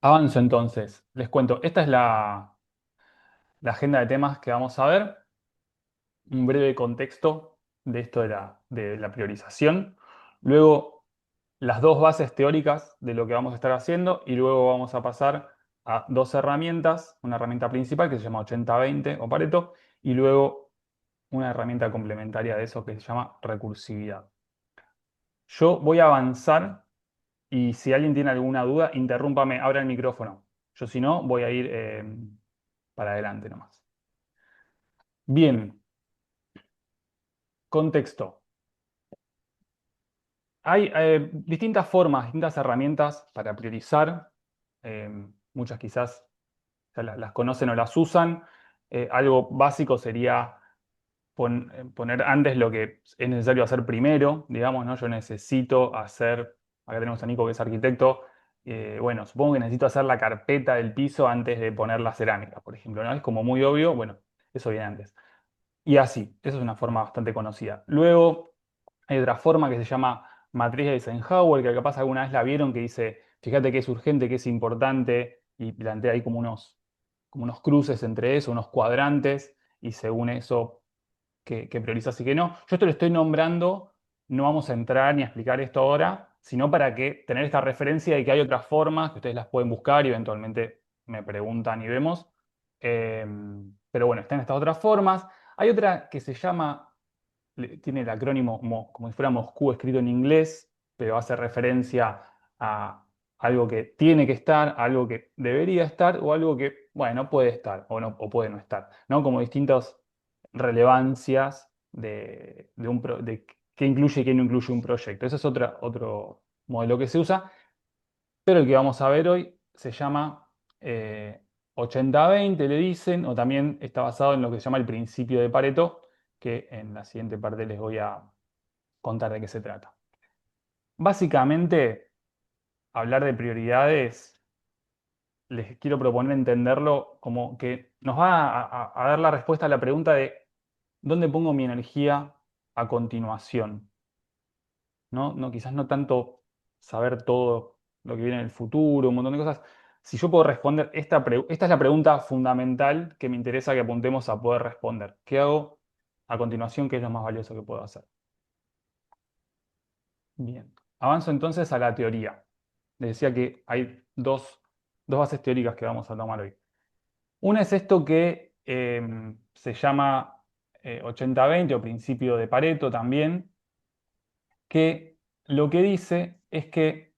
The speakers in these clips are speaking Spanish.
Avanzo entonces, les cuento, esta es la agenda de temas que vamos a ver, un breve contexto de esto de la priorización, luego las dos bases teóricas de lo que vamos a estar haciendo y luego vamos a pasar a dos herramientas, una herramienta principal que se llama 80-20 o Pareto y luego una herramienta complementaria de eso que se llama recursividad. Yo voy a avanzar y si alguien tiene alguna duda, interrúmpame, abra el micrófono. Yo si no, voy a ir para adelante nomás. Bien, contexto. Hay distintas formas, distintas herramientas para priorizar. Muchas quizás ya las conocen o las usan. Algo básico sería poner antes lo que es necesario hacer primero, digamos, ¿no? Yo necesito hacer, acá tenemos a Nico que es arquitecto, bueno, supongo que necesito hacer la carpeta del piso antes de poner la cerámica, por ejemplo, ¿no? Es como muy obvio, bueno, eso viene antes. Y así, esa es una forma bastante conocida. Luego hay otra forma que se llama matriz de Eisenhower, que capaz alguna vez la vieron, que dice, fíjate que es urgente, que es importante, y plantea ahí como unos cruces entre eso, unos cuadrantes, y según eso que priorizas y que no. Yo esto lo estoy nombrando, no vamos a entrar ni a explicar esto ahora, sino para que tener esta referencia de que hay otras formas que ustedes las pueden buscar y eventualmente me preguntan y vemos. Eh, pero bueno, están estas otras formas. Hay otra que se llama, tiene el acrónimo como si fuera Moscú escrito en inglés, pero hace referencia a algo que tiene que estar, algo que debería estar o algo que, bueno, puede estar o, no, o puede no estar, ¿no? Como distintas relevancias de qué incluye y qué no incluye un proyecto. Ese es otro modelo que se usa, pero el que vamos a ver hoy se llama 80-20, le dicen, o también está basado en lo que se llama el principio de Pareto, que en la siguiente parte les voy a contar de qué se trata. Básicamente, hablar de prioridades, les quiero proponer entenderlo como que nos va a dar la respuesta a la pregunta de ¿dónde pongo mi energía a continuación? ¿No? No, quizás no tanto saber todo lo que viene en el futuro, un montón de cosas. Si yo puedo responder, esta es la pregunta fundamental que me interesa que apuntemos a poder responder. ¿Qué hago a continuación? ¿Qué es lo más valioso que puedo hacer? Bien. Avanzo entonces a la teoría. Les decía que hay dos bases teóricas que vamos a tomar hoy. Una es esto que se llama 80-20 o principio de Pareto también, que lo que dice es que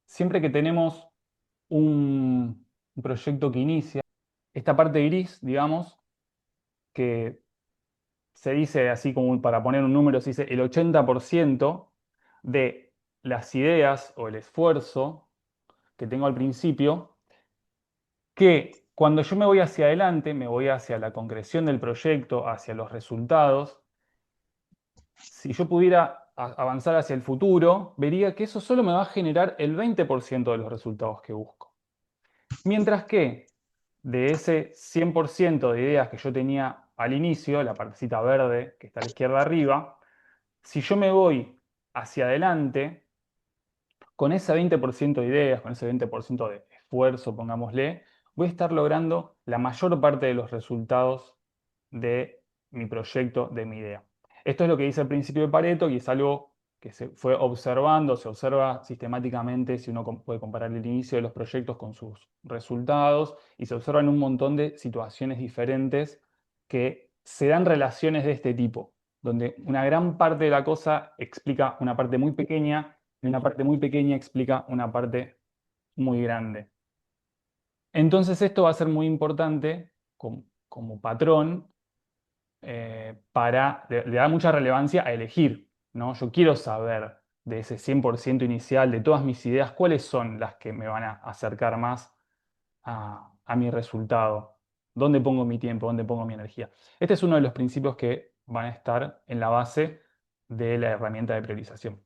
siempre que tenemos un proyecto que inicia, esta parte gris, digamos, que se dice así como para poner un número, se dice el 80% de las ideas o el esfuerzo que tengo al principio, que cuando yo me voy hacia adelante, me voy hacia la concreción del proyecto, hacia los resultados, si yo pudiera avanzar hacia el futuro, vería que eso solo me va a generar el 20% de los resultados que busco. Mientras que de ese 100% de ideas que yo tenía al inicio, la partecita verde que está a la izquierda arriba, si yo me voy hacia adelante, con ese 20% de ideas, con ese 20% de esfuerzo, pongámosle, voy a estar logrando la mayor parte de los resultados de mi proyecto, de mi idea. Esto es lo que dice el principio de Pareto y es algo que se fue observando, se observa sistemáticamente si uno puede comparar el inicio de los proyectos con sus resultados y se observan un montón de situaciones diferentes que se dan relaciones de este tipo, donde una gran parte de la cosa explica una parte muy pequeña y una parte muy pequeña explica una parte muy grande. Entonces esto va a ser muy importante como patrón le da mucha relevancia a elegir, ¿no? Yo quiero saber de ese 100% inicial, de todas mis ideas, cuáles son las que me van a acercar más a mi resultado. ¿Dónde pongo mi tiempo? ¿Dónde pongo mi energía? Este es uno de los principios que van a estar en la base de la herramienta de priorización.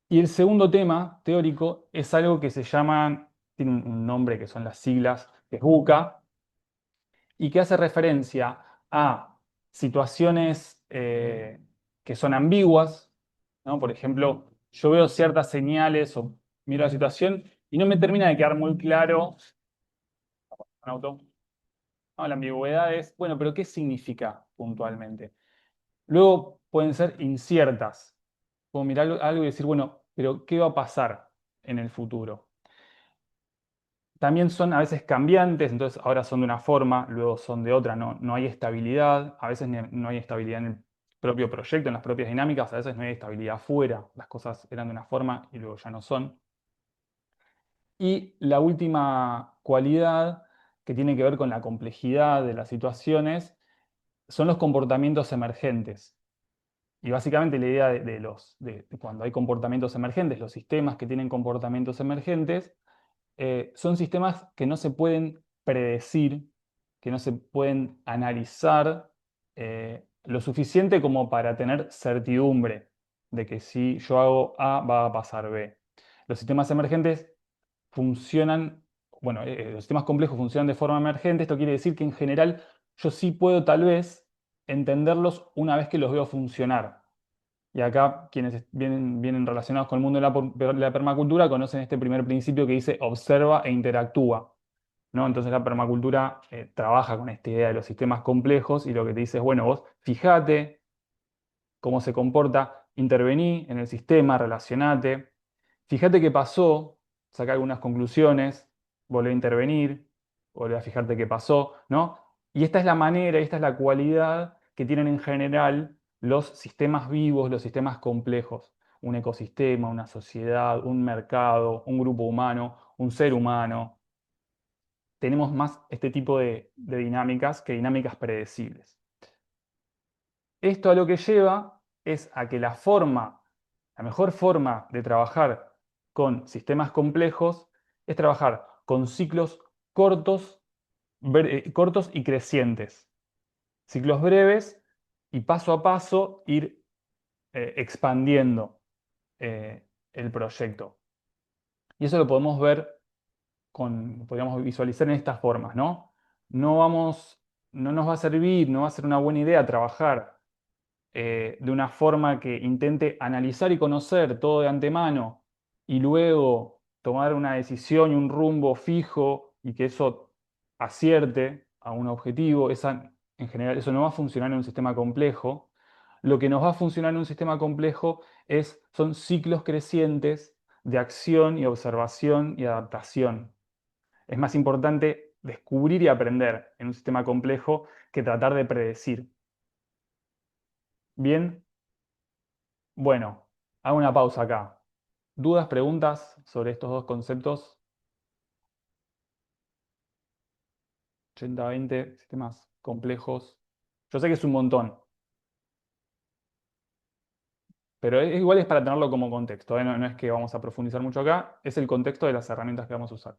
Y el segundo tema teórico es algo que se llama, tiene un nombre que son las siglas, que es BUCA, y que hace referencia a situaciones que son ambiguas, ¿no? Por ejemplo, yo veo ciertas señales o miro la situación Y no me termina de quedar muy claro, un auto, no, la ambigüedad es, bueno, pero ¿qué significa puntualmente? Luego pueden ser inciertas. Puedo mirar algo y decir, bueno, pero ¿qué va a pasar en el futuro? También son a veces cambiantes, entonces ahora son de una forma, luego son de otra, no hay estabilidad, a veces no hay estabilidad en el propio proyecto, en las propias dinámicas, a veces no hay estabilidad fuera, las cosas eran de una forma y luego ya no son. Y la última cualidad que tiene que ver con la complejidad de las situaciones son los comportamientos emergentes. Y básicamente la idea de cuando hay comportamientos emergentes, los sistemas que tienen comportamientos emergentes, son sistemas que no se pueden predecir, que no se pueden analizar lo suficiente como para tener certidumbre de que si yo hago A va a pasar B. Los sistemas emergentes funcionan, bueno, los sistemas complejos funcionan de forma emergente. Esto quiere decir que en general yo sí puedo tal vez entenderlos una vez que los veo funcionar. Y acá quienes vienen relacionados con el mundo de la permacultura conocen este primer principio que dice observa e interactúa, ¿no? Entonces la permacultura trabaja con esta idea de los sistemas complejos y lo que te dice es, bueno, vos fíjate cómo se comporta, intervení en el sistema, relacionate, fíjate qué pasó, saca algunas conclusiones, volvé a intervenir, volvé a fijarte qué pasó, ¿no? Y esta es la manera, esta es la cualidad que tienen en general los sistemas vivos, los sistemas complejos. Un ecosistema, una sociedad, un mercado, un grupo humano, un ser humano. Tenemos más este tipo de dinámicas que dinámicas predecibles. Esto a lo que lleva es a que la mejor forma de trabajar con sistemas complejos es trabajar con ciclos cortos, cortos y crecientes. Ciclos breves y paso a paso ir expandiendo el proyecto. Y eso lo podemos ver podríamos visualizar en estas formas, ¿no? No vamos, no nos va a servir, no va a ser una buena idea trabajar de una forma que intente analizar y conocer todo de antemano y luego tomar una decisión y un rumbo fijo y que eso acierte a un objetivo, en general eso no va a funcionar en un sistema complejo. Lo que nos va a funcionar en un sistema complejo son ciclos crecientes de acción y observación y adaptación. Es más importante descubrir y aprender en un sistema complejo que tratar de predecir. Bien, bueno, hago una pausa acá. ¿Dudas, preguntas sobre estos dos conceptos? 80-20, sistemas complejos. Yo sé que es un montón, pero igual es para tenerlo como contexto, ¿eh? No es que vamos a profundizar mucho acá, es el contexto de las herramientas que vamos a usar.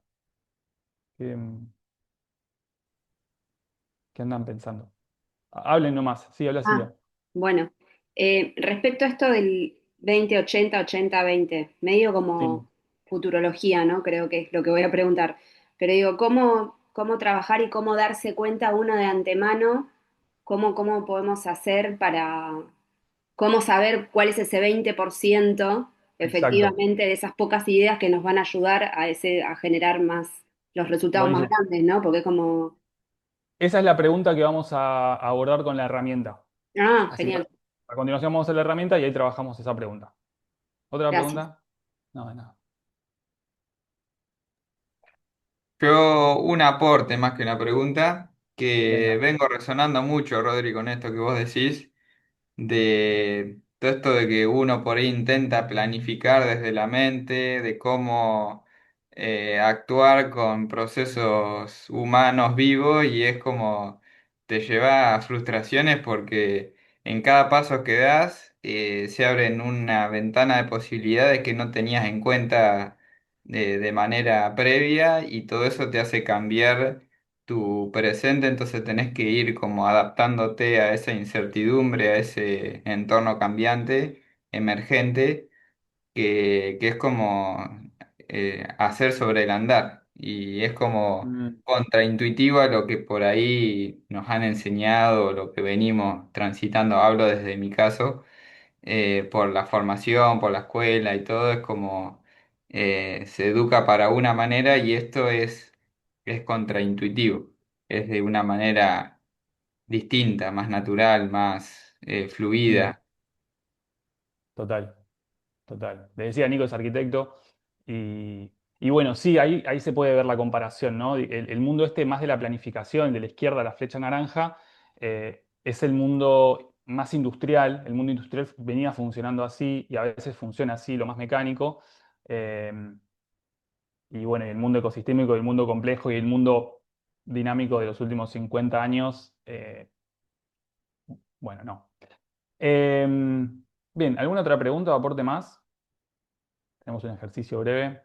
¿Qué, qué andan pensando? Hablen nomás, sí, habla Ah, Silvia. bueno. Respecto a esto del 20-80, 80-20, medio como Sí, futurología, ¿no? Creo que es lo que voy a preguntar. Pero digo, ¿cómo trabajar y cómo darse cuenta uno de antemano? ¿Cómo podemos hacer cómo saber cuál es ese 20% exacto. efectivamente de esas pocas ideas que nos van a ayudar a generar más, los resultados más Buenísimo. grandes, ¿no? Porque es como, Esa es la pregunta que vamos a abordar con la herramienta. ah, Así que genial, a continuación vamos a hacer la herramienta y ahí trabajamos esa pregunta. ¿Otra gracias. pregunta? No, de nada. Yo un aporte más que una pregunta, que Venga. vengo resonando mucho, Rodri, con esto que vos decís, de todo esto de que uno por ahí intenta planificar desde la mente, de cómo actuar con procesos humanos vivos y es como te lleva a frustraciones porque en cada paso que das se abren una ventana de posibilidades que no tenías en cuenta de manera previa y todo eso te hace cambiar tu presente, entonces tenés que ir como adaptándote a esa incertidumbre, a ese entorno cambiante, emergente, que es como hacer sobre el andar. Y es como Mm, contraintuitivo a lo que por ahí nos han enseñado, lo que venimos transitando, hablo desde mi caso por la formación, por la escuela y todo, es como se educa para una manera y esto es contraintuitivo, es de una manera distinta, más natural, más Mm, fluida. total, total. Le decía, Nico es arquitecto y bueno, sí, ahí se puede ver la comparación, ¿no? El mundo este más de la planificación, de la izquierda, la flecha naranja, es el mundo más industrial. El mundo industrial venía funcionando así y a veces funciona así, lo más mecánico. Eh, y bueno, y el mundo ecosistémico, el mundo complejo y el mundo dinámico de los últimos 50 años, bueno, no. Bien, ¿alguna otra pregunta o aporte más? Tenemos un ejercicio breve,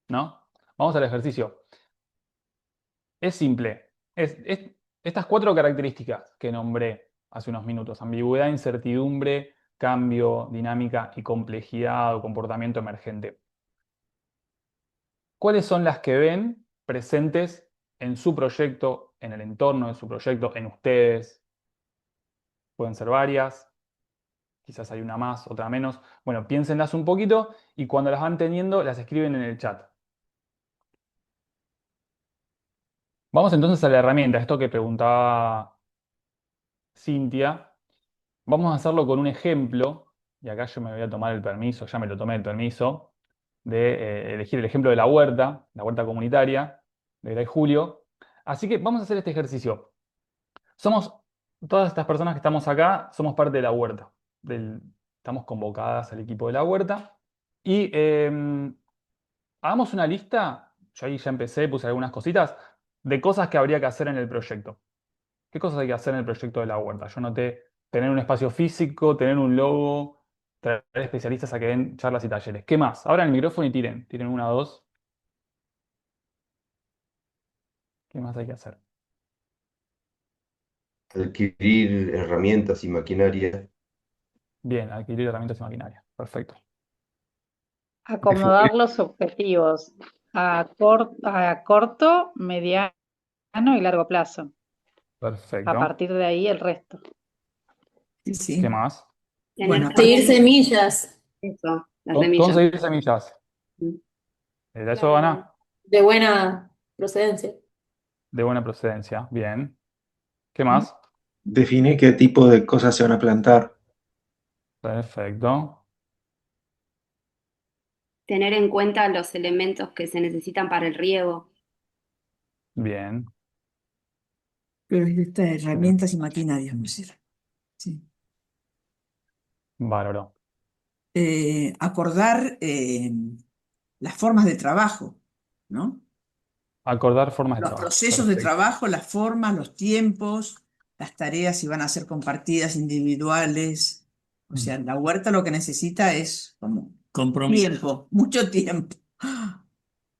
¿no? Vamos al ejercicio. Es simple. Estas cuatro características que nombré hace unos minutos: ambigüedad, incertidumbre, cambio, dinámica y complejidad o comportamiento emergente. ¿Cuáles son las que ven presentes en su proyecto, en el entorno de su proyecto, en ustedes? Pueden ser varias, quizás hay una más, otra menos. Bueno, piénsenlas un poquito y cuando las van teniendo, las escriben en el chat. Vamos entonces a la herramienta, esto que preguntaba Cintia. Vamos a hacerlo con un ejemplo, y acá yo me voy a tomar el permiso, ya me lo tomé el permiso, de elegir el ejemplo de la huerta comunitaria, de Gray Julio. Así que vamos a hacer este ejercicio. Somos, todas estas personas que estamos acá, somos parte de la huerta. Estamos convocadas al equipo de la huerta. Y hagamos una lista, yo ahí ya empecé, puse algunas cositas, de cosas que habría que hacer en el proyecto. ¿Qué cosas hay que hacer en el proyecto de la huerta? Yo noté tener un espacio físico, tener un logo, traer especialistas a que den charlas y talleres. ¿Qué más? Abran el micrófono y tiren una o dos. ¿Qué más hay que hacer? Adquirir herramientas y maquinaria. Bien, adquirir herramientas y maquinaria. Perfecto. Acomodar los objetivos a corto, mediano y largo plazo. A Perfecto. partir de ahí el resto. Sí, ¿Qué sí. más? Tener Bueno, Seguir también semillas eso, las semillas. Conseguir semillas. Mm. ¿Era eso, claro, Ana? de buena procedencia. De buena procedencia. Bien. ¿Qué más? Define qué tipo de cosas se van a plantar. Perfecto. Tener en cuenta los elementos que se necesitan para el riego. Bien. pero es esta herramientas y maquinarias, ¿no es cierto? Sí. Bárbaro. Acordar las formas de trabajo, ¿no? Acordar formas de Los trabajo. procesos de Perfecto. trabajo, las formas, los tiempos, las tareas si van a ser compartidas, individuales. O Mm. sea, la huerta lo que necesita es como Compromiso. tiempo, mucho tiempo.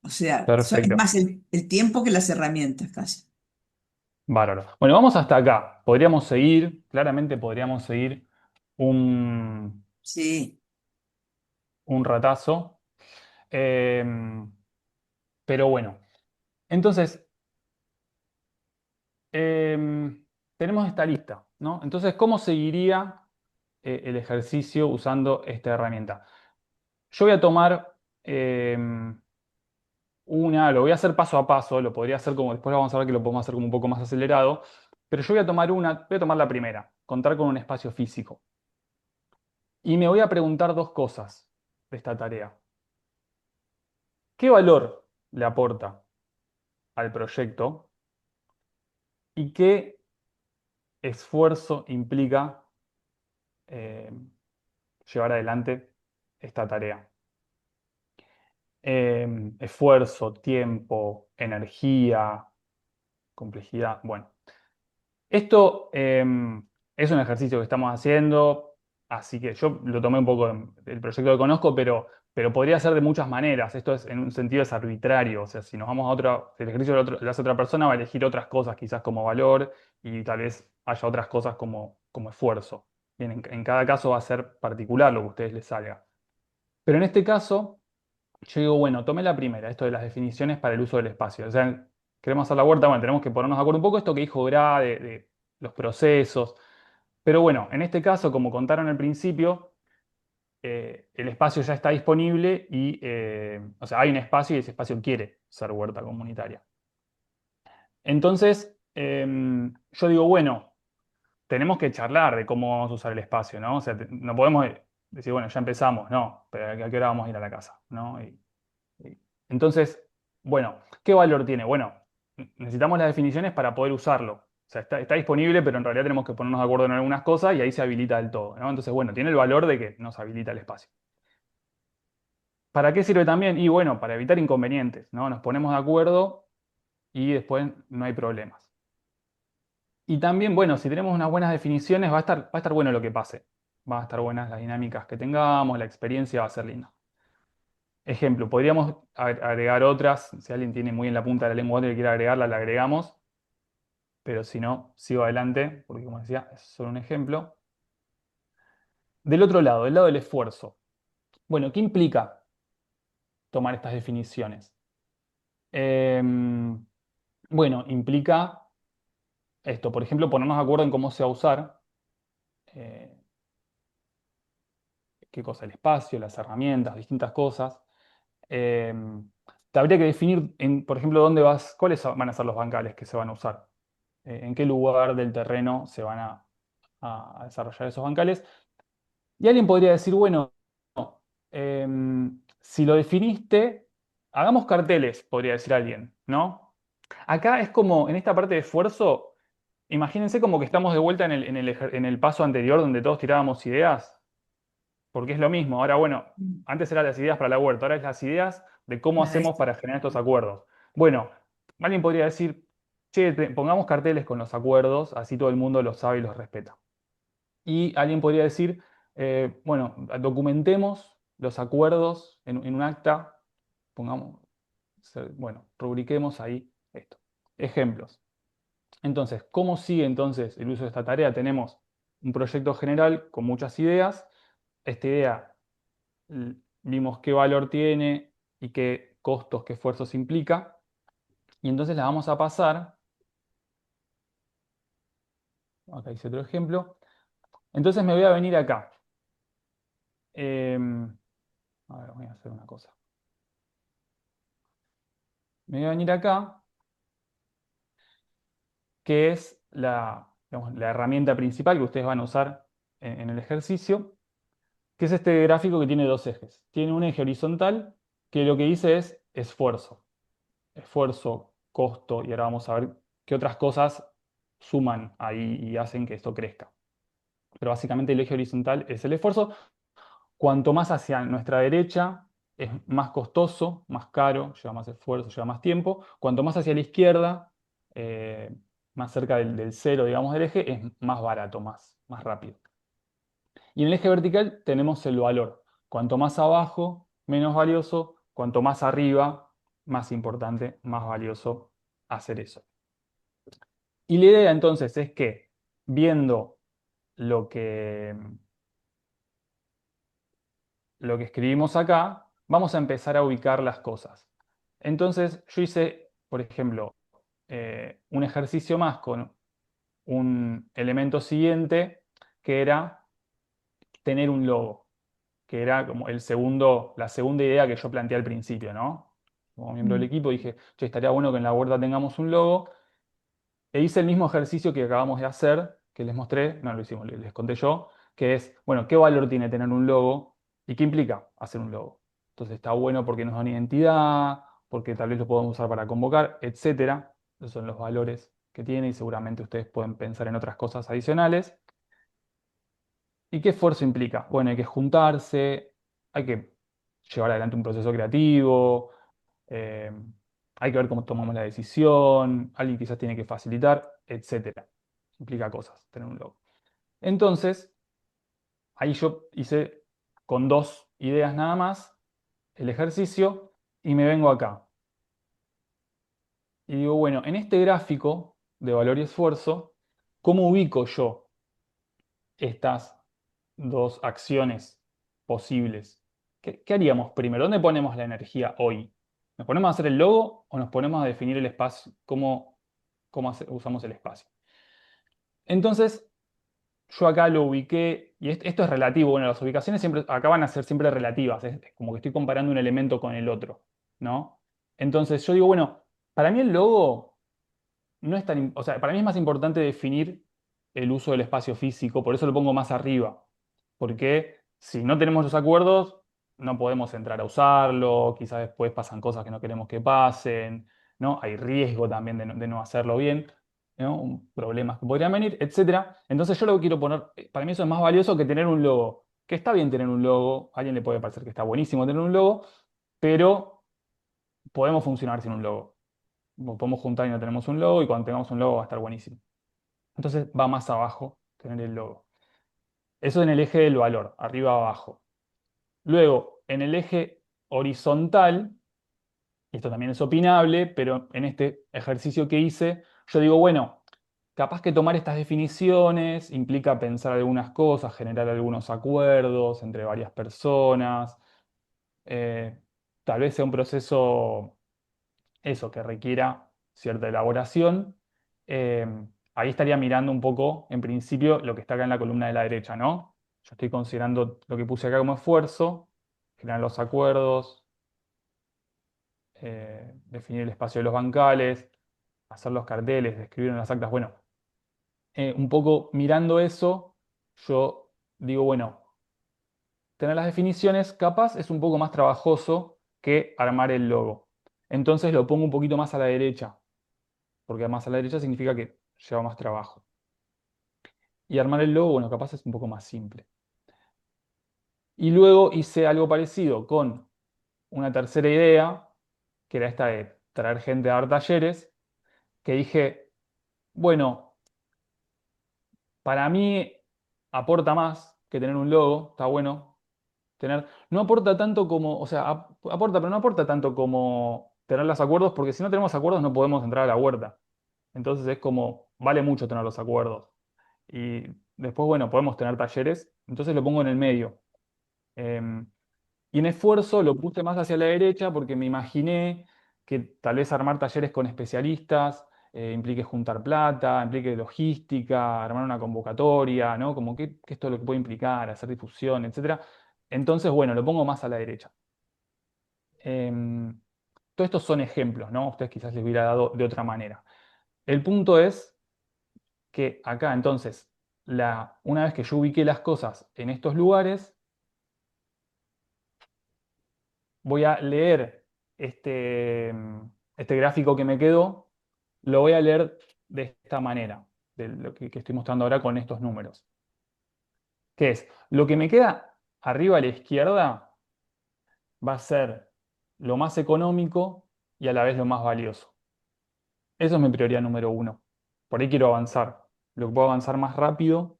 O sea, es Perfecto. más el tiempo que las herramientas casi. Bárbaro. Bueno, vamos hasta acá. Podríamos seguir, claramente podríamos seguir un, Sí. un ratazo. Em, pero bueno, entonces, tenemos esta lista, ¿no? Entonces, ¿cómo seguiría el ejercicio usando esta herramienta? Yo voy a tomar lo voy a hacer paso a paso, lo podría hacer como, después vamos a ver que lo podemos hacer como un poco más acelerado, pero yo voy a tomar la primera, contar con un espacio físico. Y me voy a preguntar dos cosas de esta tarea. ¿Qué valor le aporta al proyecto y qué esfuerzo implica eh, llevar adelante esta tarea? Esfuerzo, tiempo, energía, complejidad. Bueno, esto es un ejercicio que estamos haciendo, así que yo lo tomé un poco del proyecto que conozco, pero podría ser de muchas maneras. Esto es, en un sentido es arbitrario, o sea, si nos vamos a otra, si el ejercicio lo hace otra persona, va a elegir otras cosas quizás como valor y tal vez haya otras cosas como esfuerzo. Bien, en cada caso va a ser particular lo que a ustedes les salga. Pero en este caso, yo digo, bueno, tomé la primera, esto de las definiciones para el uso del espacio. O sea, queremos hacer la huerta, bueno, tenemos que ponernos de acuerdo un poco esto que dijo Gra de los procesos. Pero bueno, en este caso, como contaron al principio, el espacio ya está disponible y, o sea, hay un espacio y ese espacio quiere ser huerta comunitaria. Entonces, yo digo, bueno, tenemos que charlar de cómo vamos a usar el espacio, ¿no? O sea, no podemos decir, bueno, ya empezamos, no, pero ¿a qué hora vamos a ir a la casa? ¿No? Y- entonces, bueno, ¿qué valor tiene? Bueno, necesitamos las definiciones para poder usarlo. O sea, está disponible, pero en realidad tenemos que ponernos de acuerdo en algunas cosas y ahí se habilita del todo, ¿no? Entonces, bueno, tiene el valor de que nos habilita el espacio. ¿Para qué sirve también? Y bueno, para evitar inconvenientes, ¿no? Nos ponemos de acuerdo y después no hay problemas. Y también, bueno, si tenemos unas buenas definiciones, va a estar bueno lo que pase. Va a estar buenas las dinámicas que tengamos, la experiencia va a ser linda. Ejemplo, podríamos agregar otras. Si alguien tiene muy en la punta de la lengua otra y quiere agregarla, la agregamos. Pero si no, sigo adelante, porque como decía, es solo un ejemplo. Del otro lado, del lado del esfuerzo. Bueno, ¿qué implica tomar estas definiciones? Em, bueno, implica esto, por ejemplo, ponernos de acuerdo en cómo se va a usar, eh, qué cosa, el espacio, las herramientas, distintas cosas. Eh, te habría que definir, por ejemplo, cuáles van a ser los bancales que se van a usar, en qué lugar del terreno se van a desarrollar esos bancales. Y alguien podría decir, bueno, si lo definiste, hagamos carteles, podría decir alguien, ¿no? Acá es como, en esta parte de esfuerzo, imagínense como que estamos de vuelta en el paso anterior donde todos tirábamos ideas, porque es lo mismo. Ahora, bueno, antes eran las ideas para la huerta, ahora es las ideas de cómo Para hacemos esto. para generar estos acuerdos. Bueno, alguien podría decir, che, pongamos carteles con los acuerdos, así todo el mundo los sabe y los respeta. Y alguien podría decir, bueno, documentemos los acuerdos en un acta, pongamos, bueno, rubriquemos ahí esto. Ejemplos. Entonces, ¿cómo sigue entonces el uso de esta tarea? Tenemos un proyecto general con muchas ideas. Esta idea vimos qué valor tiene y qué costos, qué esfuerzos implica. Y entonces la vamos a pasar. Acá hice otro ejemplo. Entonces me voy a venir acá. A ver, voy a hacer una cosa. Me voy a venir acá, que es digamos, la herramienta principal que ustedes van a usar en el ejercicio, que es este gráfico que tiene dos ejes. Tiene un eje horizontal que lo que dice es esfuerzo. Esfuerzo, costo, y ahora vamos a ver qué otras cosas suman ahí y hacen que esto crezca. Pero básicamente el eje horizontal es el esfuerzo. Cuanto más hacia nuestra derecha es más costoso, más caro, lleva más esfuerzo, lleva más tiempo. Cuanto más hacia la izquierda, eh, más cerca del cero, digamos, del eje, es más barato, más rápido. Y en el eje vertical tenemos el valor. Cuanto más abajo, menos valioso. Cuanto más arriba, más importante, más valioso hacer eso. Y la idea entonces es que, viendo lo que, lo que escribimos acá, vamos a empezar a ubicar las cosas. Entonces yo hice, por ejemplo, un ejercicio más con un elemento siguiente, que era tener un logo, que era como la segunda idea que yo planteé al principio, ¿no? Como miembro del equipo dije, che, estaría bueno que en la huerta tengamos un logo. E hice el mismo ejercicio que acabamos de hacer, que les mostré, no lo hicimos, les conté yo, que es, bueno, ¿qué valor tiene tener un logo y qué implica hacer un logo? Entonces está bueno porque nos da una identidad, porque tal vez lo podemos usar para convocar, etcétera. Esos son los valores que tiene y seguramente ustedes pueden pensar en otras cosas adicionales. ¿Y qué esfuerzo implica? Bueno, hay que juntarse, hay que llevar adelante un proceso creativo, eh, hay que ver cómo tomamos la decisión, alguien quizás tiene que facilitar, etcétera. Implica cosas tener un logo. Entonces, ahí yo hice con dos ideas nada más el ejercicio y me vengo acá. Y digo, bueno, en este gráfico de valor y esfuerzo, ¿cómo ubico yo estas dos acciones posibles? ¿Qué haríamos primero? ¿Dónde ponemos la energía hoy? ¿Nos ponemos a hacer el logo o nos ponemos a definir el espacio, cómo usamos el espacio? Entonces, yo acá lo ubiqué, y esto es relativo, bueno, las ubicaciones siempre, acá van a ser siempre relativas, es como que estoy comparando un elemento con el otro, ¿no? Entonces yo digo, bueno, para mí el logo no es tan, o sea, para mí es más importante definir el uso del espacio físico, por eso lo pongo más arriba, porque si no tenemos los acuerdos, no podemos entrar a usarlo, quizás después pasan cosas que no queremos que pasen, ¿no? Hay riesgo también de no hacerlo bien, ¿no? Problemas que podrían venir, etcétera. Entonces yo lo que quiero poner, para mí eso es más valioso que tener un logo, que está bien tener un logo, a alguien le puede parecer que está buenísimo tener un logo, pero podemos funcionar sin un logo. Podemos juntar y no tenemos un logo, y cuando tengamos un logo va a estar buenísimo. Entonces va más abajo tener el logo. Eso en el eje del valor, arriba abajo. Luego, en el eje horizontal, y esto también es opinable, pero en este ejercicio que hice, yo digo, bueno, capaz que tomar estas definiciones implica pensar algunas cosas, generar algunos acuerdos entre varias personas. eh, Tal vez sea un proceso, eso, que requiera cierta elaboración. Eh, Ahí estaría mirando un poco, en principio, lo que está acá en la columna de la derecha, ¿no? Yo estoy considerando lo que puse acá como esfuerzo, generar los acuerdos, definir el espacio de los bancales, hacer los carteles, escribir en las actas. Bueno, un poco mirando eso, yo digo, bueno, tener las definiciones capaz es un poco más trabajoso que armar el logo. Entonces lo pongo un poquito más a la derecha, porque más a la derecha significa que lleva más trabajo. Y armar el logo, bueno, capaz es un poco más simple. Y luego hice algo parecido con una tercera idea, que era esta de traer gente a dar talleres, que dije, bueno, para mí aporta más que tener un logo, está bueno tener, no aporta tanto como, o sea, aporta, pero no aporta tanto como tener los acuerdos, porque si no tenemos acuerdos no podemos entrar a la huerta. Entonces es como, vale mucho tener los acuerdos. Y después, bueno, podemos tener talleres, entonces lo pongo en el medio. Em, y en esfuerzo lo puse más hacia la derecha porque me imaginé que tal vez armar talleres con especialistas implique juntar plata, implique logística, armar una convocatoria, ¿no? Como que esto es lo que puede implicar, hacer difusión, etcétera. Entonces, bueno, lo pongo más a la derecha. Em, Todos estos son ejemplos, ¿no? A ustedes quizás les hubiera dado de otra manera. El punto es que acá, entonces, una vez que yo ubiqué las cosas en estos lugares, voy a leer este gráfico que me quedó, lo voy a leer de esta manera, de lo que estoy mostrando ahora con estos números. Que es, lo que me queda arriba a la izquierda va a ser lo más económico y a la vez lo más valioso. Eso es mi prioridad número uno. Por ahí quiero avanzar. Lo que puedo avanzar más rápido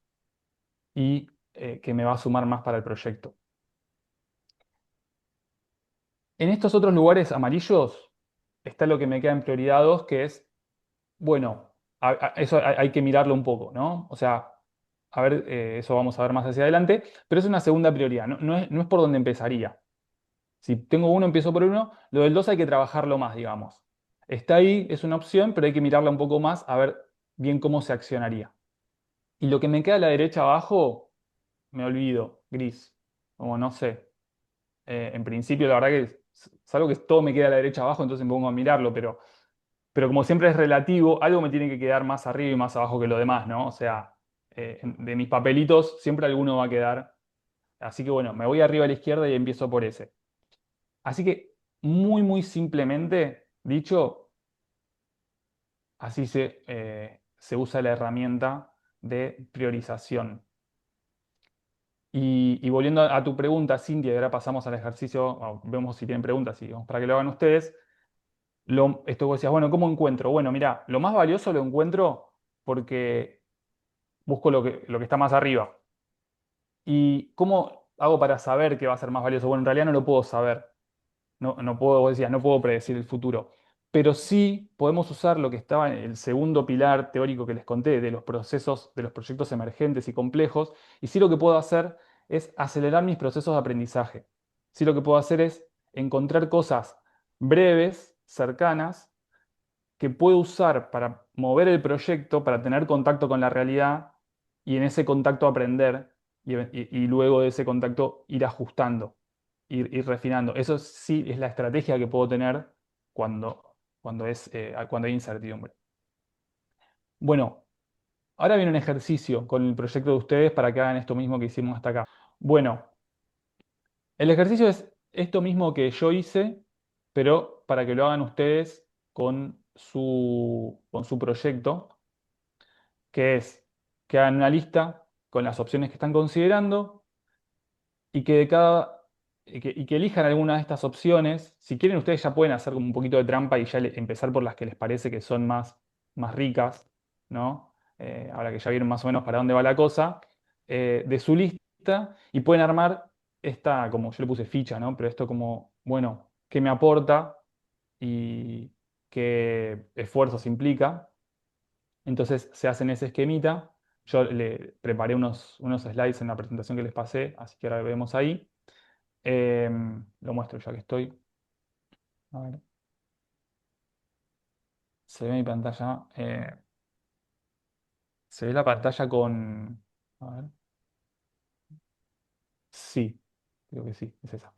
y que me va a sumar más para el proyecto. En estos otros lugares amarillos está lo que me queda en prioridad 2, que es, bueno, eso hay que mirarlo un poco, ¿no? O sea, a ver, eso vamos a ver más hacia adelante, pero es una segunda prioridad, no es por donde empezaría. Si tengo uno, empiezo por uno, lo del 2 hay que trabajarlo más, digamos. Está ahí, es una opción, pero hay que mirarla un poco más a ver bien cómo se accionaría. Y lo que me queda a la derecha abajo, me olvido, gris, como no sé. En principio, la verdad que es algo que todo me queda a la derecha abajo, entonces me pongo a mirarlo, pero como siempre es relativo, algo me tiene que quedar más arriba y más abajo que lo demás, ¿no? O sea, de mis papelitos siempre alguno va a quedar. Así que bueno, me voy arriba a la izquierda y empiezo por ese. Así que muy, muy simplemente dicho, así se usa la herramienta de priorización. Y volviendo a tu pregunta, Cintia, y ahora pasamos al ejercicio, vemos si tienen preguntas y vamos para que lo hagan ustedes. Esto vos decías, bueno, ¿cómo encuentro? Bueno, mira, lo más valioso lo encuentro porque busco lo que está más arriba. ¿Y cómo hago para saber qué va a ser más valioso? Bueno, en realidad no lo puedo saber. No puedo, vos decías, no puedo predecir el futuro. Pero sí podemos usar lo que estaba en el segundo pilar teórico que les conté, de los procesos, de los proyectos emergentes y complejos. Y sí lo que puedo hacer es acelerar mis procesos de aprendizaje. Sí lo que puedo hacer es encontrar cosas breves, cercanas, que puedo usar para mover el proyecto, para tener contacto con la realidad y en ese contacto aprender y luego de ese contacto ir ajustando, ir refinando. Eso sí es la estrategia que puedo tener cuando hay incertidumbre. Bueno, ahora viene un ejercicio con el proyecto de ustedes para que hagan esto mismo que hicimos hasta acá. Bueno, el ejercicio es esto mismo que yo hice, pero para que lo hagan ustedes con su proyecto, que es que hagan una lista con las opciones que están considerando y que elijan alguna de estas opciones. Si quieren, ustedes ya pueden hacer como un poquito de trampa y ya empezar por las que les parece que son más ricas, ¿no? Ahora que ya vieron más o menos para dónde va la cosa, de su lista y pueden armar esta, como yo le puse ficha, ¿no? Pero esto como, bueno, ¿qué me aporta y qué esfuerzos implica? Entonces se hacen ese esquemita. Yo le preparé unos slides en la presentación que les pasé, así que ahora lo vemos ahí. Lo muestro ya que estoy. A ver. Se ve mi pantalla. Se ve la pantalla con. A ver. Sí, creo que sí, es esa.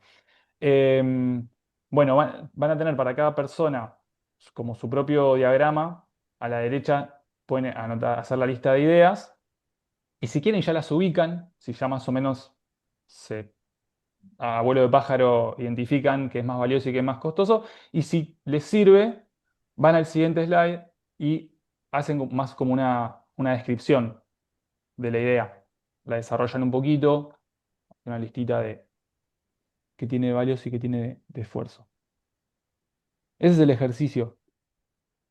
Bueno, van a tener para cada persona como su propio diagrama. A la derecha pueden hacer la lista de ideas. Y si quieren ya las ubican, si ya más o menos a vuelo de pájaro identifican qué es más valioso y qué es más costoso. Y si les sirve, van al siguiente slide y hacen más como una descripción de la idea. La desarrollan un poquito, una listita de qué tiene de valioso y qué tiene de esfuerzo. Ese es el ejercicio.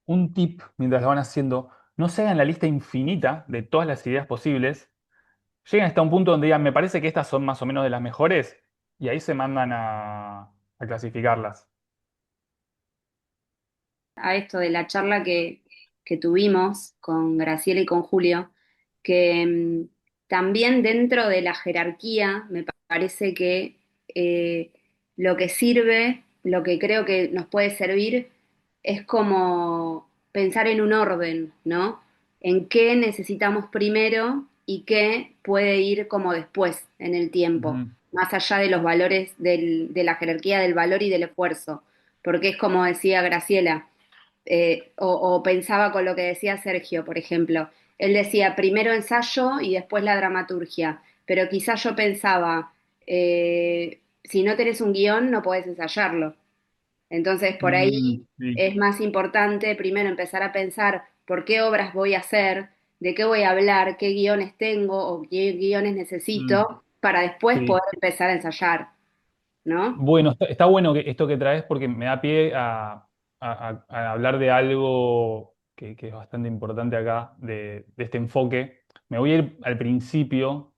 Un tip mientras lo van haciendo, no se hagan la lista infinita de todas las ideas posibles. Lleguen hasta un punto donde digan, me parece que estas son más o menos de las mejores, y ahí se mandan a clasificarlas. A esto de la charla que tuvimos con Graciela y con Julio, que también dentro de la jerarquía me parece que lo que sirve, lo que creo que nos puede servir, es como pensar en un orden, ¿no? En qué necesitamos primero y qué puede ir como después en el tiempo, Ujú. más allá de los valores de la jerarquía del valor y del esfuerzo, porque es como decía Graciela, o pensaba con lo que decía Sergio, por ejemplo. Él decía primero ensayo y después la dramaturgia, pero quizás yo pensaba, si no tenés un guión no podés ensayarlo. Entonces por ahí Sí. es más importante primero empezar a pensar por qué obras voy a hacer, de qué voy a hablar, qué guiones tengo o qué guiones Mm, necesito para después poder sí. empezar a ensayar, ¿no? Bueno, está bueno esto que traes porque me da pie a hablar de algo que es bastante importante acá, de este enfoque. Me voy a ir al principio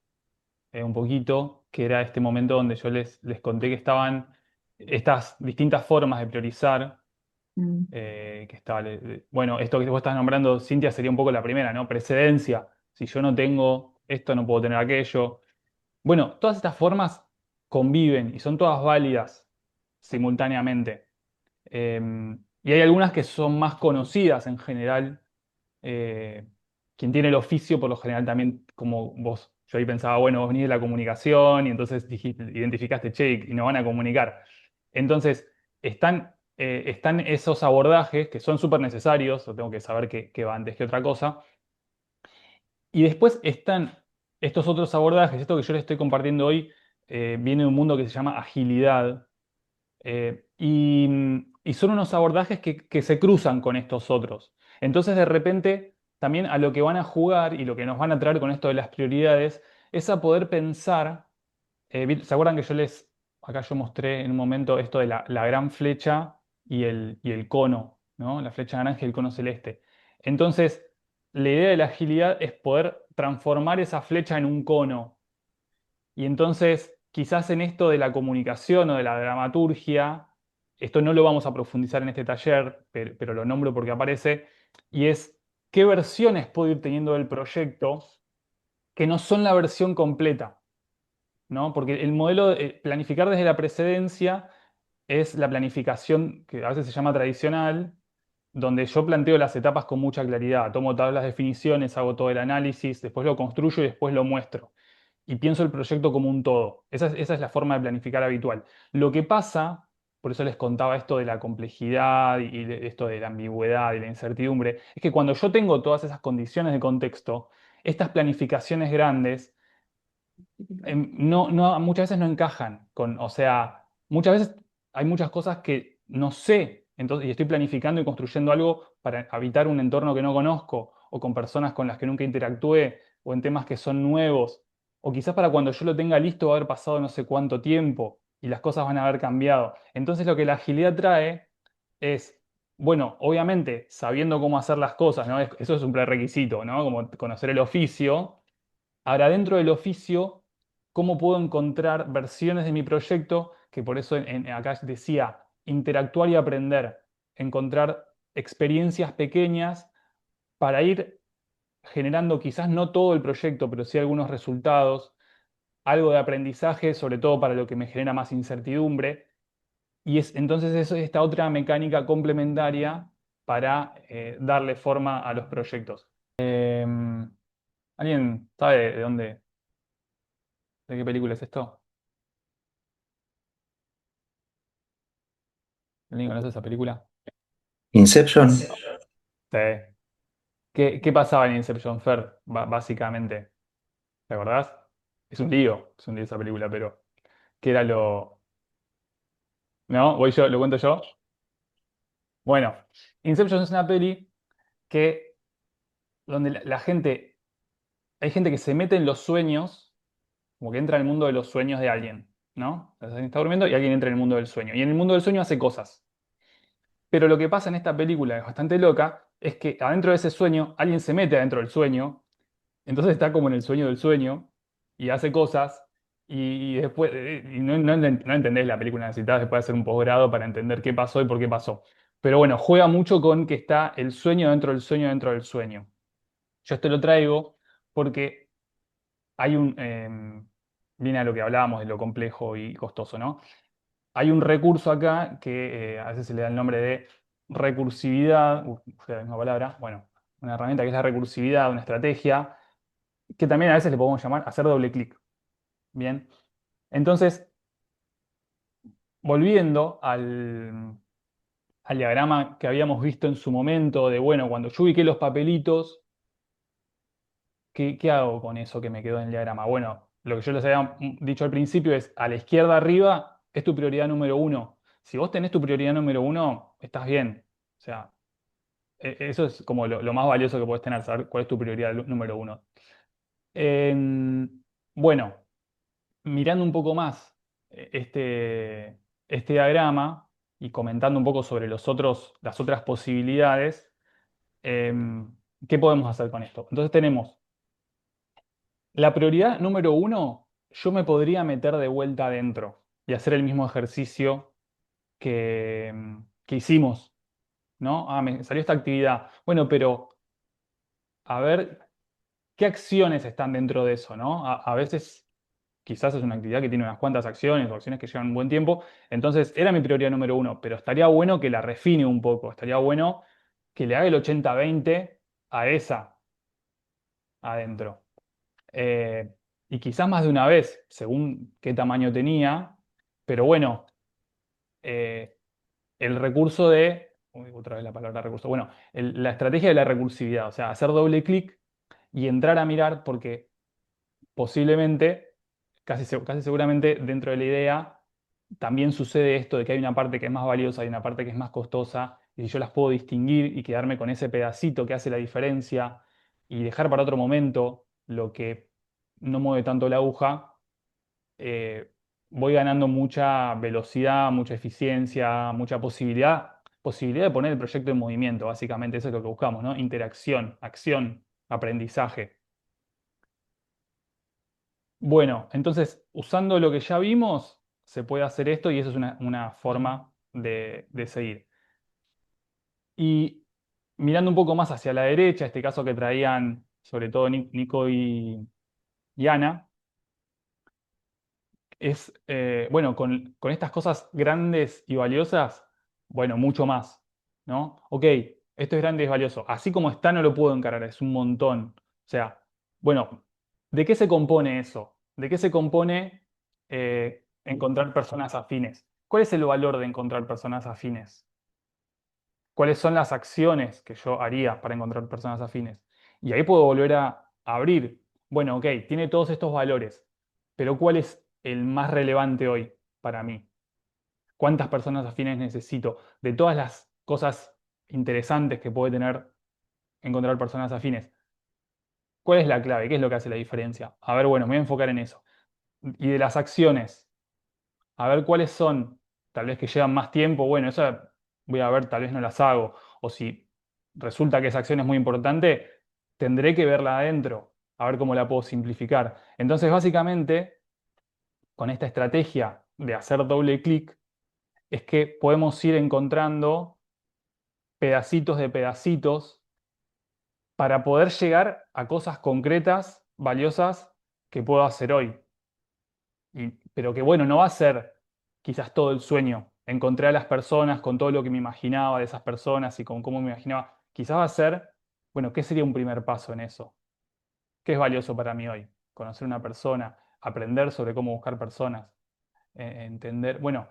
un poquito, que era este momento donde yo les conté que estaban estas distintas formas de priorizar. Que estaba, bueno, esto que vos estás nombrando, Cintia, sería un poco la primera, ¿no? Precedencia. Si yo no tengo esto, no puedo tener aquello. Bueno, todas estas formas conviven y son todas válidas simultáneamente. Y hay algunas que son más conocidas en general. Eh, Quien tiene el oficio, por lo general, también, como vos, yo ahí pensaba, bueno, vos venís de la comunicación y entonces identificaste, che, y nos van a comunicar. Entonces, están esos abordajes que son súper necesarios, o tengo que saber que va antes que otra cosa. Y después están estos otros abordajes, esto que yo les estoy compartiendo hoy, viene de un mundo que se llama agilidad, y son unos abordajes que se cruzan con estos otros. Entonces, de repente, también a lo que van a jugar y lo que nos van a traer con esto de las prioridades es a poder pensar. ¿Se acuerdan que acá yo mostré en un momento esto de la gran flecha y el cono, ¿no? La flecha naranja y el cono celeste. Entonces, la idea de la agilidad es poder transformar esa flecha en un cono. Y entonces, quizás en esto de la comunicación o de la dramaturgia, esto no lo vamos a profundizar en este taller, pero lo nombro porque aparece, y es qué versiones puedo ir teniendo del proyecto que no son la versión completa, ¿no? Porque el modelo de planificar desde la precedencia es la planificación que a veces se llama tradicional, donde yo planteo las etapas con mucha claridad. Tomo tablas de definiciones, hago todo el análisis, después lo construyo y después lo muestro. Y pienso el proyecto como un todo. Esa es la forma de planificar habitual. Lo que pasa, por eso les contaba esto de la complejidad y esto de la ambigüedad y la incertidumbre, es que cuando yo tengo todas esas condiciones de contexto, estas planificaciones grandes muchas veces no encajan con, o sea, muchas veces hay muchas cosas que no sé, entonces, y estoy planificando y construyendo algo para habitar un entorno que no conozco, o con personas con las que nunca interactué, o en temas que son nuevos, o quizás para cuando yo lo tenga listo va a haber pasado no sé cuánto tiempo y las cosas van a haber cambiado. Entonces lo que la agilidad trae es, bueno, obviamente sabiendo cómo hacer las cosas, ¿no? Eso es un prerequisito, ¿no? Como conocer el oficio. Ahora, dentro del oficio, ¿cómo puedo encontrar versiones de mi proyecto? Que por eso acá decía, interactuar y aprender, encontrar experiencias pequeñas para ir generando quizás no todo el proyecto, pero sí algunos resultados, algo de aprendizaje, sobre todo para lo que me genera más incertidumbre. Y entonces eso es esta otra mecánica complementaria para darle forma a los proyectos. ¿Alguien sabe de qué película es esto? ¿Alguien conoce esa película? Inception. Sí. ¿Qué pasaba en Inception, Fer, básicamente? ¿Te acordás? Es un lío esa película, pero ¿qué era lo...? ¿No? ¿Voy yo? ¿Lo cuento yo? Bueno, Inception es una peli que donde la gente, hay gente que se mete en los sueños, como que entra en el mundo de los sueños de alguien, ¿no? Alguien está durmiendo y alguien entra en el mundo del sueño. Y en el mundo del sueño hace cosas. Pero lo que pasa en esta película, que es bastante loca, es que adentro de ese sueño, alguien se mete adentro del sueño, entonces está como en el sueño del sueño y hace cosas y después y no entendés la película, necesitas después hacer un posgrado para entender qué pasó y por qué pasó. Pero bueno, juega mucho con que está el sueño dentro del sueño dentro del sueño. Yo esto lo traigo porque hay viene a lo que hablábamos de lo complejo y costoso, ¿no? Hay un recurso acá que a veces se le da el nombre de recursividad, la misma palabra, bueno, una herramienta que es la recursividad, una estrategia, que también a veces le podemos llamar hacer doble clic. Bien, entonces, volviendo al diagrama que habíamos visto en su momento, de bueno, cuando yo ubiqué los papelitos, ¿qué hago con eso que me quedó en el diagrama? Bueno, lo que yo les había dicho al principio es, a la izquierda arriba es tu prioridad número uno. Si vos tenés tu prioridad número uno, estás bien. O sea, eso es como lo más valioso que podés tener, saber cuál es tu prioridad número uno. Bueno, mirando un poco más este diagrama y comentando un poco sobre las otras posibilidades, ¿qué podemos hacer con esto? Entonces tenemos la prioridad número uno, yo me podría meter de vuelta adentro y hacer el mismo ejercicio que hicimos, ¿no? Ah, me salió esta actividad. Bueno, pero a ver, ¿qué acciones están dentro de eso, ¿no? A veces quizás es una actividad que tiene unas cuantas acciones o acciones que llevan un buen tiempo, entonces era mi prioridad número uno, pero estaría bueno que la refine un poco, estaría bueno que le haga el 80-20 a esa adentro. Eh, y quizás más de una vez, según qué tamaño tenía, pero bueno, eh, el recurso otra vez la palabra recurso, bueno, la estrategia de la recursividad, o sea, hacer doble clic y entrar a mirar porque posiblemente, casi seguramente dentro de la idea, también sucede esto de que hay una parte que es más valiosa y una parte que es más costosa, y si yo las puedo distinguir y quedarme con ese pedacito que hace la diferencia y dejar para otro momento lo que no mueve tanto la aguja, eh, voy ganando mucha velocidad, mucha eficiencia, mucha posibilidad de poner el proyecto en movimiento, básicamente eso es lo que buscamos, ¿no? Interacción, acción, aprendizaje. Bueno, entonces, usando lo que ya vimos, se puede hacer esto y eso es una forma de seguir. Y mirando un poco más hacia la derecha, este caso que traían sobre todo Nico y Ana, es, bueno, con estas cosas grandes y valiosas, bueno, mucho más, ¿no? Ok, esto es grande y es valioso. Así como está, no lo puedo encarar, es un montón. O sea, bueno, ¿de qué se compone eso? ¿De qué se compone encontrar personas afines? ¿Cuál es el valor de encontrar personas afines? ¿Cuáles son las acciones que yo haría para encontrar personas afines? Y ahí puedo volver a abrir. Bueno, ok, tiene todos estos valores, pero ¿cuál es el más relevante hoy para mí? ¿Cuántas personas afines necesito? De todas las cosas interesantes que puede tener encontrar personas afines, ¿cuál es la clave? ¿Qué es lo que hace la diferencia? A ver, bueno, me voy a enfocar en eso. Y de las acciones, a ver cuáles son, tal vez que llevan más tiempo, bueno, eso voy a ver, tal vez no las hago. O si resulta que esa acción es muy importante, tendré que verla adentro, a ver cómo la puedo simplificar. Entonces, básicamente, con esta estrategia de hacer doble clic, es que podemos ir encontrando pedacitos de pedacitos para poder llegar a cosas concretas, valiosas, que puedo hacer hoy. Pero que bueno, no va a ser quizás todo el sueño. Encontré a las personas con todo lo que me imaginaba de esas personas y con cómo me imaginaba. Quizás va a ser, bueno, ¿qué sería un primer paso en eso? ¿Qué es valioso para mí hoy? Conocer una persona, aprender sobre cómo buscar personas, entender. Bueno,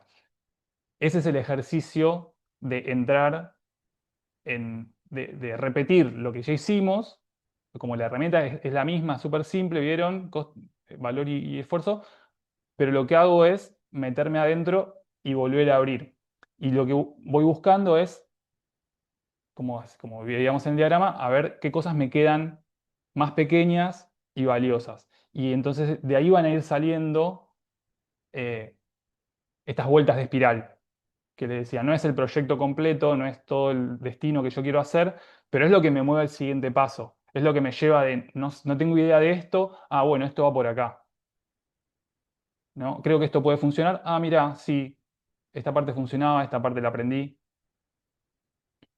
ese es el ejercicio de entrar de repetir lo que ya hicimos, como la herramienta es la misma, súper simple, ¿vieron? Valor y esfuerzo, pero lo que hago es meterme adentro y volver a abrir. Y lo que voy buscando es, como veíamos en el diagrama, a ver qué cosas me quedan más pequeñas y valiosas. Y entonces de ahí van a ir saliendo eh, estas vueltas de espiral que le decía, no es el proyecto completo, no es todo el destino que yo quiero hacer, pero es lo que me mueve al siguiente paso. Es lo que me lleva de, no, no tengo idea de esto, ah, bueno, esto va por acá. ¿No? Creo que esto puede funcionar, ah, mira, sí, esta parte funcionaba, esta parte la aprendí.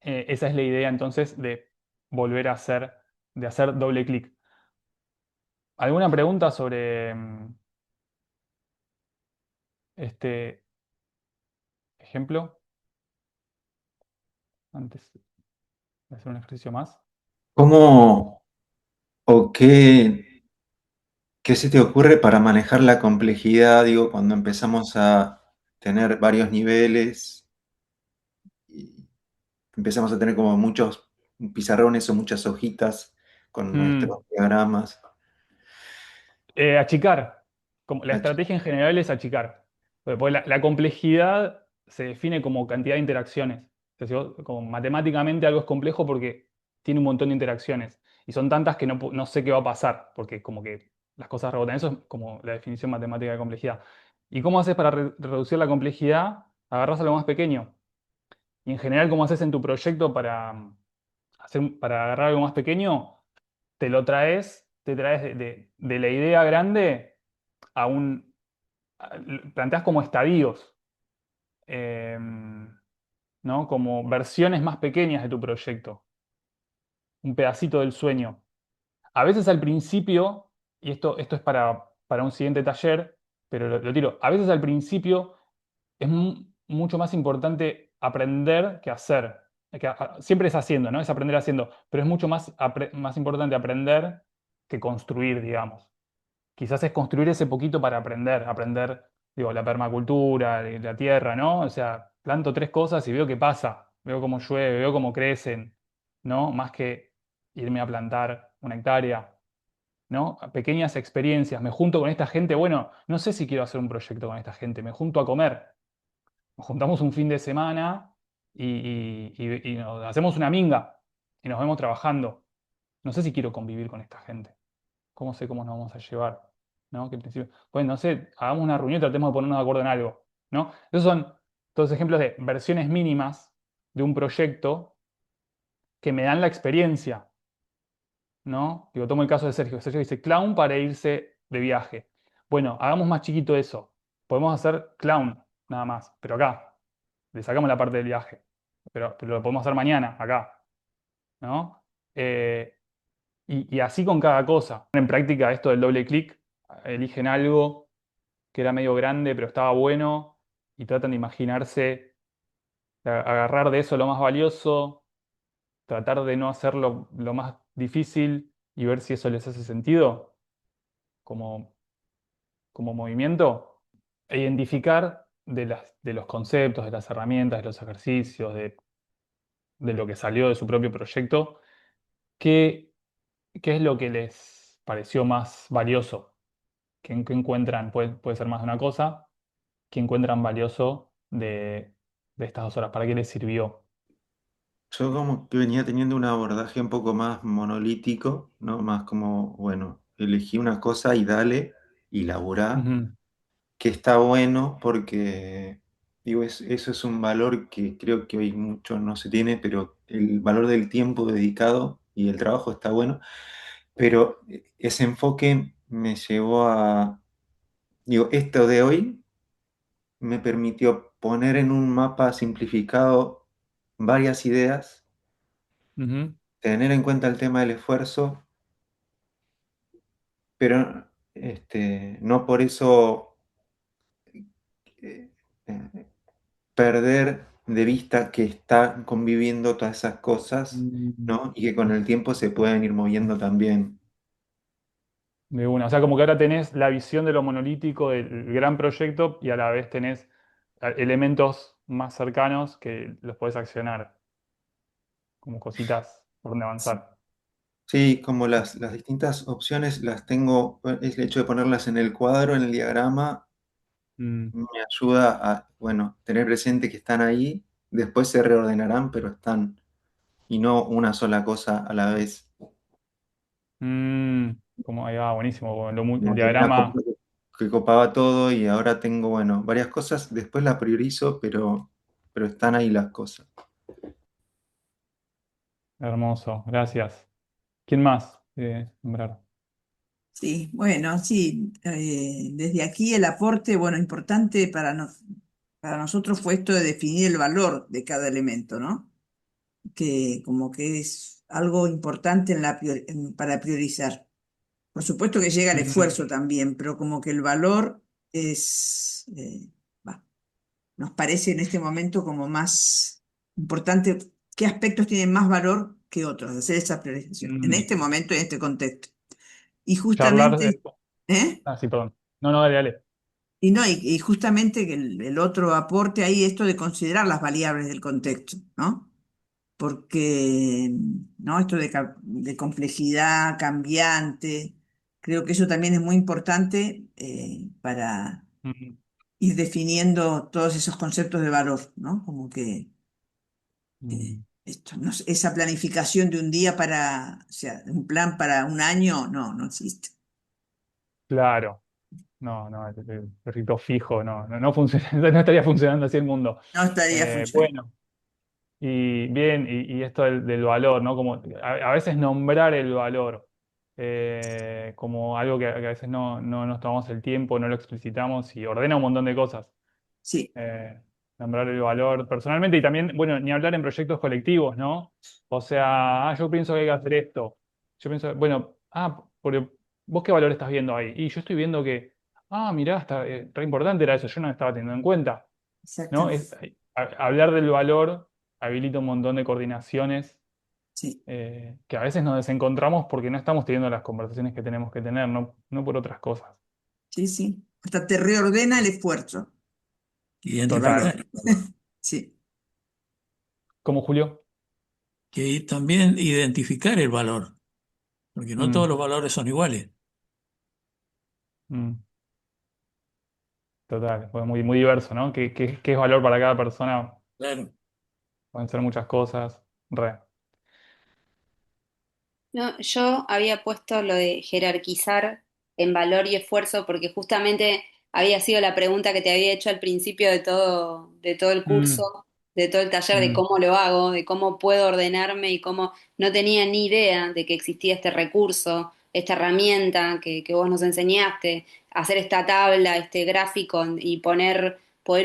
Esa es la idea entonces de volver a hacer, de hacer doble clic. ¿Alguna pregunta sobre este ejemplo? Antes de hacer un ejercicio más. ¿Cómo o qué se te ocurre para manejar la complejidad, digo, cuando empezamos a tener varios niveles y empezamos a tener como muchos pizarrones o muchas hojitas con Mm. nuestros diagramas? Achicar. La estrategia en general es achicar. Porque la complejidad se define como cantidad de interacciones. O sea, como matemáticamente algo es complejo porque tiene un montón de interacciones. Y son tantas que no sé qué va a pasar, porque como que las cosas rebotan. Eso es como la definición matemática de complejidad. ¿Y cómo haces para reducir la complejidad? Agarrás algo más pequeño. Y en general, ¿cómo haces en tu proyecto para agarrar algo más pequeño? Te traes de la idea grande a planteas como estadios, eh, ¿no? Como versiones más pequeñas de tu proyecto, un pedacito del sueño. A veces al principio, y esto es para un siguiente taller, pero lo tiro, a veces al principio es mucho más importante aprender que hacer. Siempre es haciendo, ¿no? Es aprender haciendo, pero es mucho más importante aprender que construir, digamos. Quizás es construir ese poquito para aprender, digo, la permacultura, la tierra, ¿no? O sea, planto tres cosas y veo qué pasa, veo cómo llueve, veo cómo crecen, ¿no? Más que irme a plantar una hectárea, ¿no? Pequeñas experiencias, me junto con esta gente, bueno, no sé si quiero hacer un proyecto con esta gente, me junto a comer, nos juntamos un fin de semana y nos hacemos una minga y nos vemos trabajando. No sé si quiero convivir con esta gente. ¿Cómo sé cómo nos vamos a llevar? ¿No? Que en principio, pues no sé, hagamos una reunión y tratemos de ponernos de acuerdo en algo, ¿no? Esos son todos ejemplos de versiones mínimas de un proyecto que me dan la experiencia, ¿no? Digo, tomo el caso de Sergio. Sergio dice clown para irse de viaje. Bueno, hagamos más chiquito eso. Podemos hacer clown, nada más, pero acá. Le sacamos la parte del viaje. Pero lo podemos hacer mañana, acá, ¿no? Y así con cada cosa. En práctica esto del doble clic, eligen algo que era medio grande pero estaba bueno y tratan de imaginarse, de agarrar de eso lo más valioso, tratar de no hacerlo lo más difícil y ver si eso les hace sentido como, como movimiento, e identificar de los conceptos, de las herramientas, de los ejercicios, de lo que salió de su propio proyecto, qué, qué es lo que les pareció más valioso, qué encuentran, puede ser más de una cosa, qué encuentran valioso de estas 2 horas, para qué les sirvió. Yo como que venía teniendo un abordaje un poco más monolítico, ¿no? Más como, bueno, elegí una cosa y dale, y laburá, Ujú, que está bueno porque, digo, eso es un valor que creo que hoy mucho no se tiene, pero el valor del tiempo dedicado y el trabajo está bueno, pero ese enfoque me llevó a, digo, esto de hoy me permitió poner en un mapa simplificado varias ideas, ujú. tener en cuenta el tema del esfuerzo, pero no por eso eh, eh, perder de vista que están conviviendo todas esas cosas, Mm. ¿no? Y que con el tiempo se pueden ir moviendo también. De una. O sea, como que ahora tenés la visión de lo monolítico del gran proyecto y a la vez tenés elementos más cercanos que los podés accionar, como cositas por donde avanzar. Sí, como las distintas opciones las tengo, es el hecho de ponerlas en el cuadro, en el diagrama, Mm, me ayuda a, bueno, tener presente que están ahí, después se reordenarán, pero están, y no una sola cosa a la vez. mm, como ahí va, buenísimo. El Como tenía una cosa diagrama, que copaba todo y ahora tengo, bueno, varias cosas, después las priorizo, pero están ahí las cosas. hermoso, gracias. ¿Quién más? Nombrar. Sí, bueno, sí, desde aquí el aporte, bueno, importante para nosotros fue esto de definir el valor de cada elemento, ¿no? Que como que es algo importante para priorizar. Por supuesto que llega el Mm, esfuerzo también, pero como que el valor es, va, nos parece en este momento como más importante, qué aspectos tienen más valor que otros, hacer esa priorización, en mm. este momento y en este contexto. Y Charlar. justamente, ¿eh? Ah, sí, perdón. No, no, dale, dale. Y no, y justamente que el otro aporte ahí, esto de considerar las variables del contexto, ¿no? Porque, ¿no? Esto de complejidad cambiante, creo que eso también es muy importante para Mm, ir definiendo todos esos conceptos de valor, ¿no? Como que mm. esto, esa planificación de un día o sea, un plan para un año, no existe. Claro. No, no, el rito fijo, no funciona, no estaría funcionando así el mundo. No estaría funcionando. Bueno, y bien, y esto del valor, ¿no? Como a veces nombrar el valor como algo que a veces no nos tomamos el tiempo, no lo explicitamos y ordena un montón de cosas. Sí, eh, Nombrar el valor personalmente y también, bueno, ni hablar en proyectos colectivos, ¿no? O sea, yo pienso que hay que hacer esto. Yo pienso, bueno, porque vos qué valor estás viendo ahí. Y yo estoy viendo que, mirá, está, re importante era eso, yo no lo estaba teniendo en cuenta, ¿no? exactamente. Hablar del valor habilita un montón de coordinaciones Sí, que a veces nos desencontramos porque no estamos teniendo las conversaciones que tenemos que tener, no por otras cosas. sí, sí. Hasta te reordena el esfuerzo, el Total. valor. Identificar el valor. Sí, ¿Cómo, Julio? Que también identificar el valor, porque no todos Mm, los valores son iguales. mm. Total, fue muy diverso, ¿no? ¿Qué es valor para cada persona? Claro. Pueden ser muchas cosas. Re. No, yo había puesto lo de jerarquizar en valor y esfuerzo porque justamente había sido la pregunta que te había hecho al principio de todo el Mm, curso, de todo el taller, de mm, cómo lo hago, de cómo puedo ordenarme y cómo no tenía ni idea de que existía este recurso, esta herramienta que vos nos enseñaste, hacer esta tabla, este gráfico y poder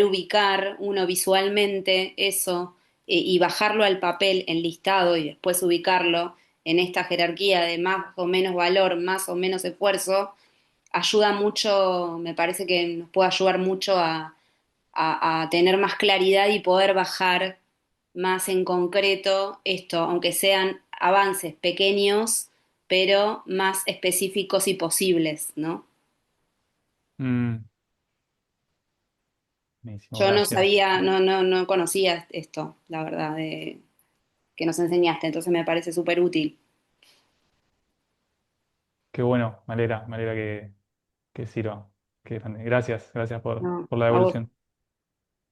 ubicar uno visualmente eso y bajarlo al papel enlistado y después ubicarlo en esta jerarquía de más o menos valor, más o menos esfuerzo, ayuda mucho, me parece que nos puede ayudar mucho a tener más claridad y poder bajar más en concreto esto, aunque sean avances pequeños, pero más específicos y posibles, ¿no? Mm, buenísimo, Yo no gracias. sabía, no conocía esto, la verdad, que nos enseñaste, entonces me parece súper útil. Qué bueno, me alegra que sirva. Qué grande. Gracias, gracias No, por la a vos. devolución.